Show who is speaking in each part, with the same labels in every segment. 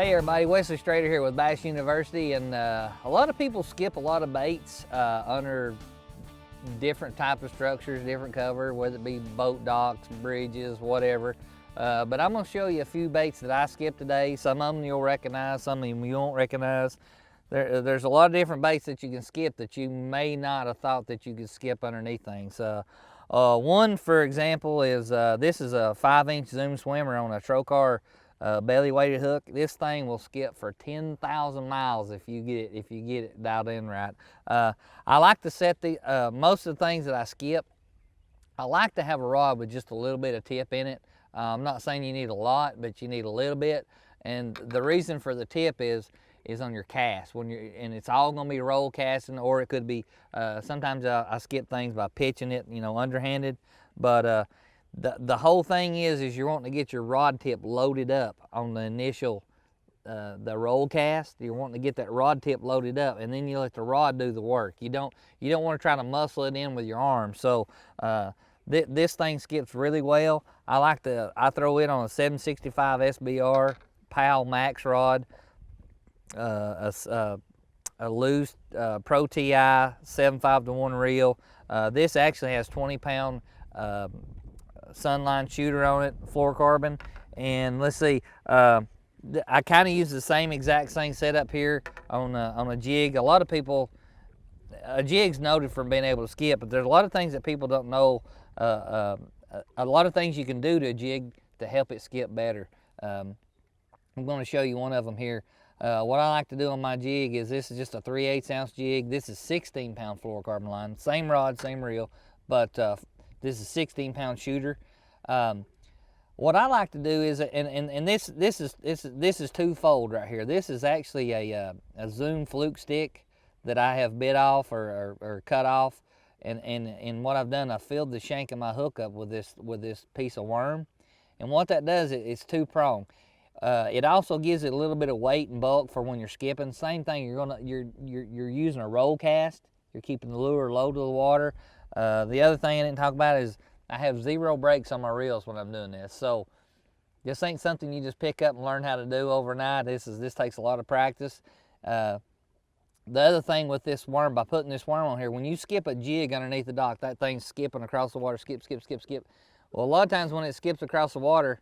Speaker 1: Hey everybody, Wesley Strader here with Bass University, and a lot of people skip a lot of baits under different type of structures, different cover, whether it be boat docks, bridges, whatever. But I'm gonna show you a few baits that I skipped today. Some of them you'll recognize, some of them you won't recognize. There's a lot of different baits that you can skip that you may not have thought that you could skip underneath things. One, for example, is this is a 5-inch zoom swimmer on a Trocar belly weighted hook. This thing will skip for 10,000 miles if you get it dialed in right. I like to set the most of the things that I skip. I like to have a rod with just a little bit of tip in it. I'm not saying you need a lot, but you need a little bit. And the reason for the tip is on your cast and it's all going to be roll casting, or it could be sometimes I skip things by pitching it, underhanded. But the whole thing is you're wanting to get your rod tip loaded up on the initial the roll cast. You're wanting to get that rod tip loaded up, and then you let the rod do the work. You don't want to try to muscle it in with your arm. So this thing skips really well. I throw it on a 765 SBR PAL Max rod, a loose Pro TI 7.5-to-1 reel. This actually has 20-pound Sunline shooter on it, fluorocarbon. And let's see, I kind of use the same exact setup here on a jig. A lot of people, a jig's noted for being able to skip, but there's a lot of things that people don't know. A lot of things you can do to a jig to help it skip better. I'm going to show you one of them here. What I like to do on my jig is, this is just a 3/8 ounce jig. This is 16-pound fluorocarbon line, same rod, same reel, but this is 16-pound shooter. What I like to do is, and this is twofold right here. This is actually a Zoom fluke stick that I have bit off or cut off, and what I've done, I filled the shank of my hook up with this piece of worm, and what that does, it's two-pronged. It also gives it a little bit of weight and bulk for when you're skipping. Same thing, you're using a roll cast. You're keeping the lure low to the water. The other thing I didn't talk about is I have 0 brakes on my reels when I'm doing this. So this ain't something you just pick up and learn how to do overnight. This takes a lot of practice. The other thing with this worm, by putting this worm on here, when you skip a jig underneath the dock, that thing's skipping across the water, skip. Well, a lot of times when it skips across the water,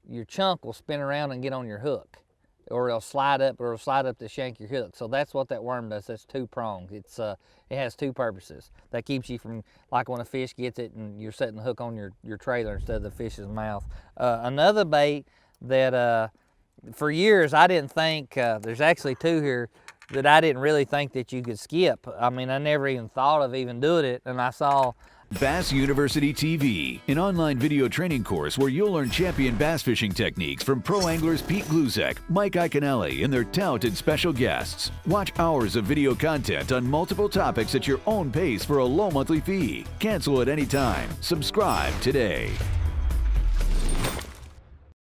Speaker 1: your chunk will spin around and get on your hook, or it'll slide up the shank of your hook. So that's what that worm does. That's two-pronged. It has two purposes. That keeps you from, like when a fish gets it and you're setting the hook on your trailer instead of the fish's mouth. Another bait that for years I didn't think, there's actually two here that I didn't really think that you could skip. I mean, I never even thought of even doing it, and I saw
Speaker 2: Bass University TV, an online video training course where you'll learn champion bass fishing techniques from pro anglers Pete Glusek, Mike Iaconelli, and their talented special guests. Watch hours of video content on multiple topics at your own pace for a low monthly fee. Cancel at any time. Subscribe today.